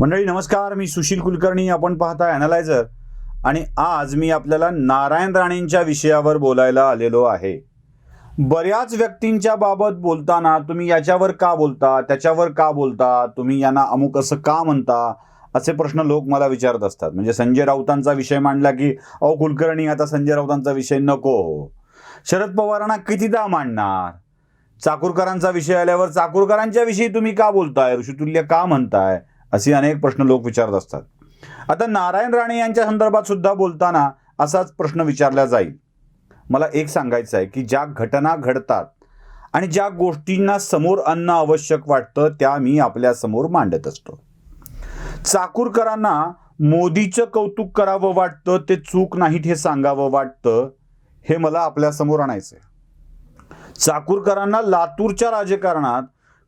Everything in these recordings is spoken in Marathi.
मंडळी नमस्कार, मी सुशील कुलकर्णी. आपण पाहताय ॲनालायझर आणि आज मी आपल्याला नारायण राणेंच्या विषयावर बोलायला आलेलो आहे. बऱ्याच व्यक्तींच्या बाबत बोलताना तुम्ही याच्यावर का बोलता, त्याच्यावर का बोलता, तुम्ही यांना अमुक असं का म्हणता, असे प्रश्न लोक मला विचारत असतात. म्हणजे संजय राऊतांचा विषय मांडला की अहो कुलकर्णी आता संजय राऊतांचा विषय नको, शरद पवारांना कितीदा मांडणार, चाकूरकरांचा विषय आल्यावर चाकूरकरांच्या विषयी तुम्ही का बोलताय, ऋषितुल्य का म्हणताय, असे अनेक प्रश्न लोक विचारत असतात. आता नारायण राणे यांच्या संदर्भात सुद्धा बोलताना असाच प्रश्न विचारला जाईल. मला एक सांगायचं आहे की ज्या घटना घडतात आणि ज्या गोष्टींना समोर आणणं आवश्यक वाटतं त्या मी आपल्या समोर मांडत असतो. चाकूरकरांना मोदीचं कौतुक करावं वाटतं, ते चूक नाहीत हे सांगावं वाटतं, हे मला आपल्या समोर आणायचंय. चाकूरकरांना लातूरच्या राजकारणात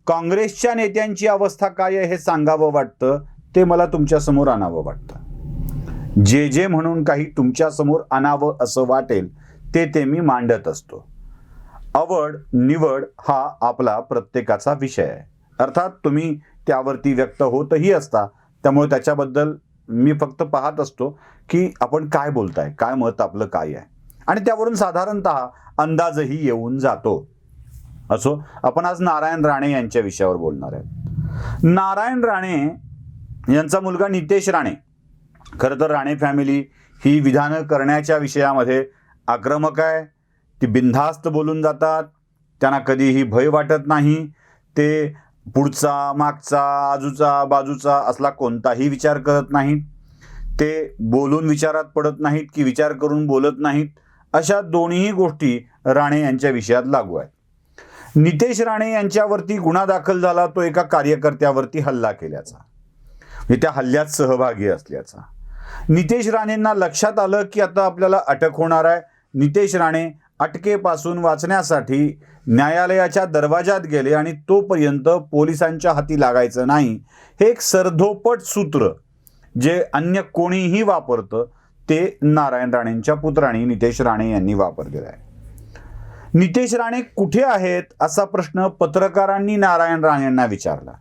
काँग्रेसच्या नेत्यांची अवस्था काय आहे हे सांगावं वाटतं, ते मला तुमच्या समोर आणावं वाटतं. जे म्हणून काही तुमच्या समोर आणावं असं वाटेल ते मी मांडत असतो. आवड निवड हा आपला प्रत्येकाचा विषय आहे. अर्थात तुम्ही त्यावरती व्यक्त होतही असता, त्यामुळे त्याच्याबद्दल मी फक्त पाहत असतो की आपण काय बोलताय, काय मत आपलं काय आहे, आणि त्यावरून साधारणतः अंदाजही येऊन जातो. असो, आपण आज नारायण राणे यांच्या विषयावर बोलणार आहे. नारायण राणे यांचा मुलगा नितेश राणे, खरं तर राणे फॅमिली ही विधानं करण्याच्या विषयामध्ये आक्रमक आहे. ती बिनधास्त बोलून जातात, त्यांना कधीही भय वाटत नाही. ते पुढचा, मागचा, आजूचा, बाजूचा असला कोणताही विचार करत नाहीत. ते बोलून विचारात पडत नाहीत की विचार करून बोलत नाहीत. अशा दोन्ही गोष्टी राणे यांच्या विषयात लागू आहेत. नितेश राणे यांच्यावरती गुन्हा दाखल झाला तो एका कार्यकर्त्यावरती हल्ला केल्याचा, म्हणजे त्या हल्ल्यात सहभागी असल्याचा. नितेश राणेंना लक्षात आलं की आता आपल्याला अटक होणार आहे. नितेश राणे अटकेपासून वाचण्यासाठी न्यायालयाच्या दरवाजात गेले आणि तोपर्यंत पोलिसांच्या हाती लागायचं नाही, हे एक सरधोपट सूत्र जे अन्य कोणीही वापरतं ते नारायण राणेंच्या पुत्रांनी नितेश राणे यांनी वापरलेलं आहे. नितेश राणे कुठे आहेत असा प्रश्न पत्रकारांनी नारायण राणेंना विचारला.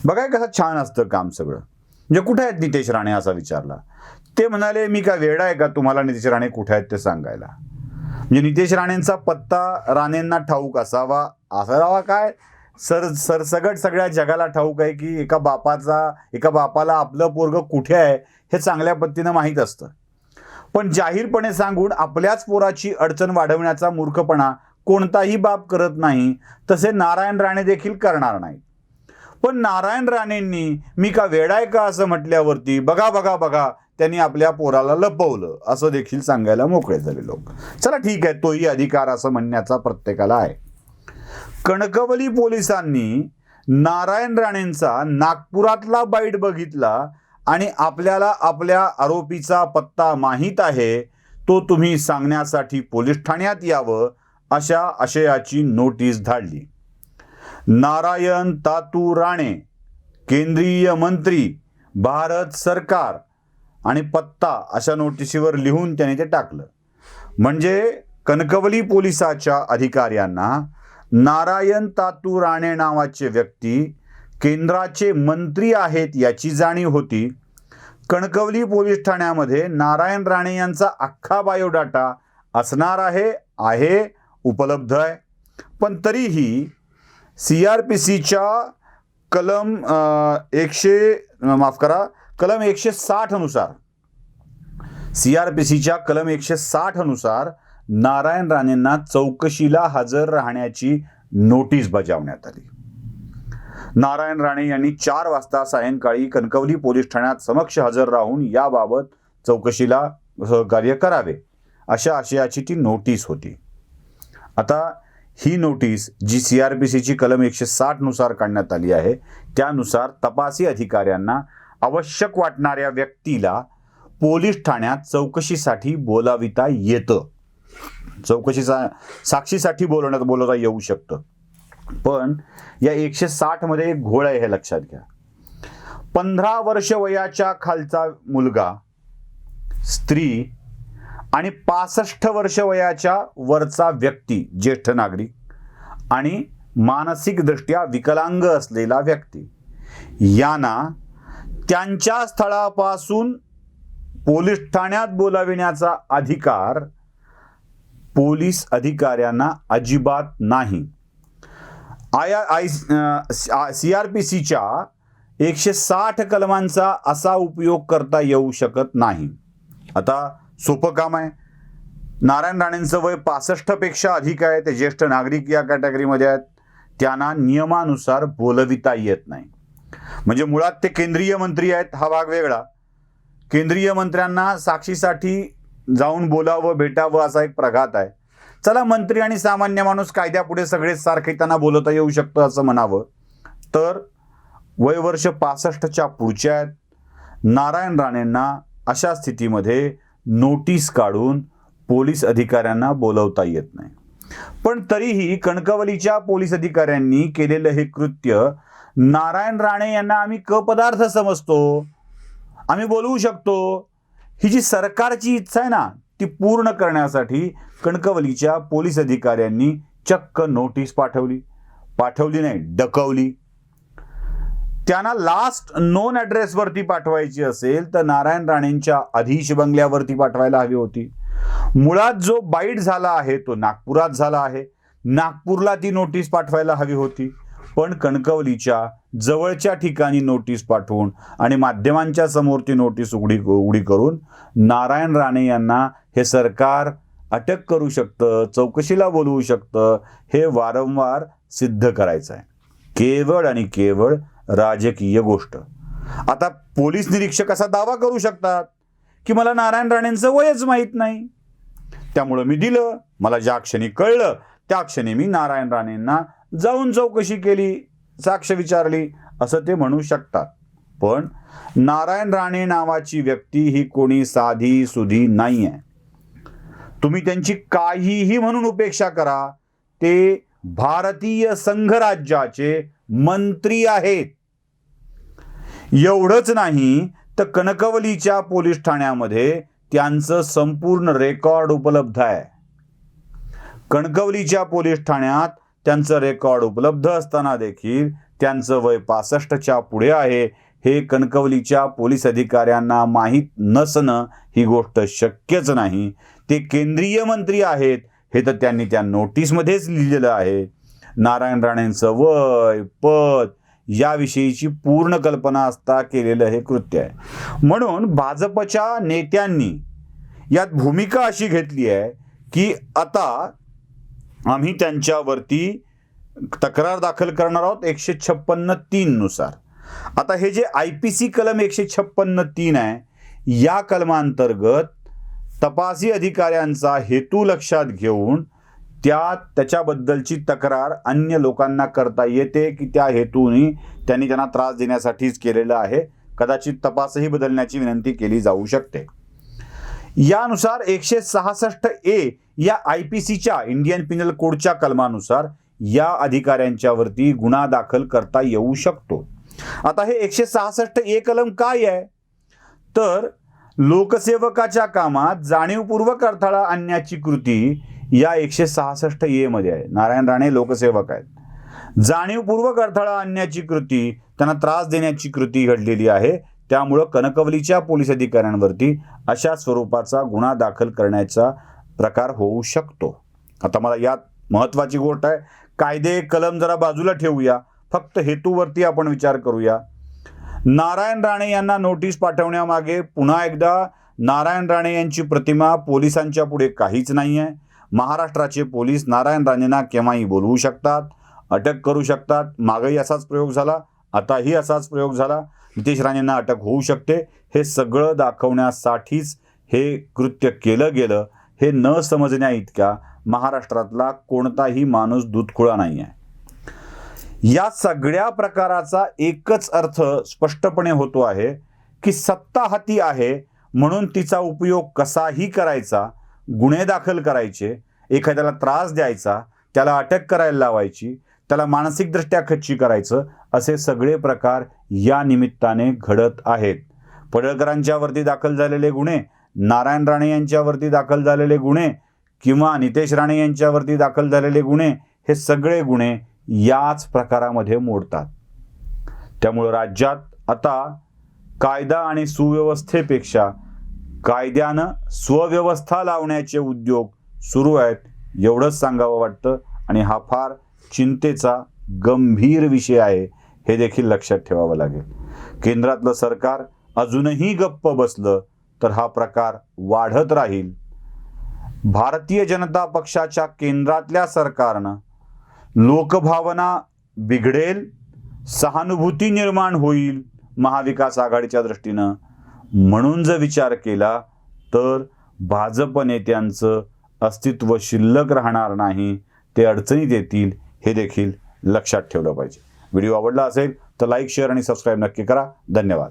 बघा कसं छान असतं काम सगळं. म्हणजे कुठे आहेत नितेश राणे असा विचारला. ते म्हणाले मी का वेडा आहे का तुम्हाला नितेश राणे कुठे आहेत ते सांगायला. म्हणजे नितेश राणेंचा पत्ता राणेंना ठाऊक असावा काय, सरसगट सगळ्या जगाला ठाऊक आहे की एका बापाला आपलं पोरगं कुठे आहे हे चांगल्या पद्धतीनं माहीत असतं. पण जाहीरपणे सांगून आपल्याच पोराची अडचण वाढवण्याचा मूर्खपणा कोणताही बाप करत नाही, तसे नारायण राणे देखील करणार नाही. पण नारायण राणेंनी मी का वेडाय का असं म्हटल्यावरती बघा त्यांनी आपल्या पोराला लपवलं असं देखील सांगायला मोकळे झाले लोक. चला ठीक आहे, तोही अधिकार असं म्हणण्याचा प्रत्येकाला आहे. कणकवली पोलिसांनी नारायण राणेंचा नागपुरातला बाईट बघितला आणि आपल्याला आपल्या आरोपीचा पत्ता माहीत आहे, तो तुम्ही सांगण्यासाठी पोलीस ठाण्यात यावं अशा आशयाची नोटीस धाडली. नारायण तातू राणे, केंद्रीय मंत्री, भारत सरकार आणि पत्ता अशा नोटिशीवर लिहून त्याने ते टाकलं. म्हणजे कणकवली पोलिसाच्या अधिकाऱ्यांना नारायण तातू राणे नावाचे व्यक्ती केंद्राचे मंत्री आहेत याची जाणीव होती. कणकवली पोलीस ठाण्यामध्ये नारायण राणे यांचा अख्खा बायोडाटा असणार आहे उपलब्ध आहे. पण तरीही CRPCच्या कलम 160 नुसार CRPCच्या कलम 160 अनुसार नारायण राणेंना चौकशीला हजर राहण्याची नोटीस बजावण्यात आली. नारायण राणे यांनी 4 वाजता सायंकाळी कणकवली पोलीस ठाण्यात समक्ष हजर राहून याबाबत चौकशीला सहकार्य करावे अशा आशयाची ती नोटीस होती. आता ही नोटीस जी CRPCची कलम 160 नुसार काढण्यात आली आहे, त्यानुसार तपासी अधिकाऱ्यांना आवश्यक वाटणाऱ्या व्यक्तीला पोलीस ठाण्यात चौकशीसाठी बोलाविता येतं. साक्षीसाठी बोलवता येऊ शकतं. पण या 160 मध्ये एक घोळ आहे हे लक्षात घ्या. 15 वर्ष वयाच्या खालचा मुलगा, स्त्री आणि 65 वर्ष वयाच्या वरचा व्यक्ती, ज्येष्ठ नागरिक आणि मानसिकदृष्ट्या विकलांग असलेला व्यक्ती यांना त्यांच्या स्थळापासून पोलीस ठाण्यात बोलाविण्याचा अधिकार पोलीस अधिकाऱ्यांना अजिबात नाही. CRPCच्या 160 कलमांचा असा उपयोग करता येऊ शकत नाही. आता सोपं काम आहे. नारायण राणेंचं वय 65 पेक्षा अधिक आहे. ते ज्येष्ठ नागरिक या कॅटेगरीमध्ये आहेत. त्यांना नियमानुसार बोलविता येत नाही. म्हणजे मुळात ते केंद्रीय मंत्री आहेत, हा भाग वेगळा. केंद्रीय मंत्र्यांना साक्षीसाठी जाऊन बोलावं भेटावं असा एक प्रघात आहे. चला, मंत्री आणि सामान्य माणूस कायद्यापुढे सगळेच सारखे त्यांना बोलवता येऊ शकतं असं म्हणावं तर वय वर्ष 65च्या पुढच्या आहेत. नारायण राणेंना अशा स्थितीमध्ये नोटीस काढून पोलीस अधिकाऱ्यांना बोलवता येत नाही. पण तरीही कणकवलीच्या पोलीस अधिकाऱ्यांनी केलेलं हे कृत्य नारायण राणे यांना आम्ही कपदार्थ समजतो, आम्ही बोलवू शकतो, ही जी सरकारची इच्छा आहे ना ती पूर्ण करण्यासाठी कणकवलीच्या पोलीस अधिकाऱ्यांनी चक्क नोटीस पाठवली नाही, डकवली. त्यांना लास्ट नोन ॲड्रेसवरती पाठवायची असेल तर नारायण राणेंच्या अधीश बंगल्यावरती पाठवायला हवी होती. मुळात जो बाईट झाला आहे तो नागपुरात झाला आहे. नागपूरला ती नोटीस पाठवायला हवी होती. पण कणकवलीच्या जवळच्या ठिकाणी नोटीस पाठवून आणि माध्यमांच्या समोर ती नोटीस उघडी करून नारायण राणे यांना हे सरकार अटक करू शकतं, चौकशीला बोलवू शकतं, हे वारंवार सिद्ध करायचं आहे. केवळ आणि केवळ राजकीय गोष्ट. आता पोलीस निरीक्षक असा दावा करू शकतात की मला नारायण राणेंचं वयच माहीत नाही, त्यामुळं मी दिलं. मला ज्या क्षणी कळलं त्या क्षणी मी नारायण राणेंना जाऊन चौकशी केली, साक्ष विचारली, असं ते म्हणू शकतात. पण नारायण राणे नावाची व्यक्ती ही कोणी साधी सुधी नाही आहे. तुम्ही त्यांची काहीही म्हणून उपेक्षा करा, ते भारतीय संघराज्याचे मंत्री आहेत. एवढंच नाही तर कणकवलीच्या पोलीस ठाण्यामध्ये त्यांचं संपूर्ण रेकॉर्ड उपलब्ध आहे. कणकवलीच्या पोलीस ठाण्यात त्यांचं रेकॉर्ड उपलब्ध असताना देखील त्यांचं वय 65च्या पुढे आहे हे कणकवलीच्या पोलीस अधिकाऱ्यांना माहीत नसणं ही गोष्ट शक्यच नाही. ते केंद्रीय मंत्री आहेत हे तर त्यांनी त्या नोटीसमध्येच लिहिलेलं आहे. नारायण राणेंचं वय, पद याविषयीची पूर्ण कल्पना असता केलेलं हे कृत्य आहे. म्हणून भाजपच्या नेत्यांनी यात भूमिका अशी घेतली आहे की आता आम्ही त्यांच्यावरती तक्रार दाखल करणार आहोत 156(3) नुसार. आता हे जे IPC कलम 156(3) आहे या कलमांतर्गत तपासी अधिकाऱ्यांचा हेतू लक्षात घेऊन त्याच्याबद्दलची तक्रार अन्य लोकांना करता येते की त्या हेतूने त्यांना त्रास देण्यासाठीच केलेलं आहे. कदाचित तपासही बदलण्याची विनंती केली जाऊ शकते. यानुसार 166A या IPCच्या इंडियन पिनल कोडच्या कलमानुसार या अधिकाऱ्यांच्यावरती गुन्हा दाखल करता येऊ शकतो. आता हे 166A कलम काय आहे तर लोकसेवकाच्या कामात जाणीवपूर्वक अडथळा आणण्याची कृती या 166A मध्ये आहे. नारायण राणे लोकसेवक आहेत. जाणीवपूर्वक अडथळा आणण्याची कृती, त्यांना त्रास देण्याची कृती घडलेली आहे. त्यामुळं कणकवलीच्या पोलीस अधिकाऱ्यांवरती अशा स्वरूपाचा गुन्हा दाखल करण्याचा प्रकार होऊ शकतो. आता मला यात महत्त्वाची गोष्ट आहे, कायदे कलम जरा बाजूला ठेवूया, फक्त हेतूवरती आपण विचार करूया. नारायण राणे यांना नोटीस पाठवण्यामागे पुन्हा एकदा नारायण राणे यांची प्रतिमा पोलिसांच्या पुढे काहीच नाही आहे. महाराष्ट्राचे पोलीस नारायण राणेंना केव्हाही बोलवू शकतात, अटक करू शकतात. मागही असाच प्रयोग झाला, आताही असाच प्रयोग झाला. नितेश राणेंना अटक होऊ शकते. हे सगळं दाखवण्यासाठीच हे कृत्य केलं गेलं. हे न समजण्या इतक्या महाराष्ट्रातला कोणताही माणूस दूधखुळा नाही आहे. या सगळ्या प्रकाराचा एकच अर्थ स्पष्टपणे होतो आहे की सत्ता हाती आहे म्हणून तिचा उपयोग कसाही करायचा, गुन्हे दाखल करायचे, एखाद्याला त्रास द्यायचा, त्याला अटक करायला लावायची, त्याला मानसिकदृष्ट्या खच्ची करायचं, असे सगळे प्रकार या निमित्ताने घडत आहेत. पडळकरांच्यावरती दाखल झालेले गुन्हे, नारायण राणे यांच्यावरती दाखल झालेले गुन्हे किंवा नितेश राणे यांच्यावरती दाखल झालेले गुन्हे, हे सगळे गुन्हे याच प्रकारामध्ये मोडतात. त्यामुळं राज्यात आता कायदा आणि सुव्यवस्थेपेक्षा कायद्यानं स्वव्यवस्था लावण्याचे उद्योग सुरू आहेत एवढंच सांगावं वाटतं. आणि हा फार चिंतेचा गंभीर विषय आहे हे देखील लक्षात ठेवावं लागेल. केंद्रातलं सरकार अजूनही गप्प बसलं तर हा प्रकार वाढत राहील. भारतीय जनता पक्षाच्या केंद्रातल्या सरकारनं लोकभावना बिघडेल, सहानुभूती निर्माण होईल महाविकास आघाडीच्या दृष्टीनं म्हणून जर विचार केला तर भाजप नेत्यांचं अस्तित्व शिल्लक राहणार नाही, ते अडचणीत येतील हे देखील लक्षात ठेवलं पाहिजे. व्हिडिओ आवडला असेल तर लाईक, शेअर आणि सबस्क्राईब नक्की करा. धन्यवाद.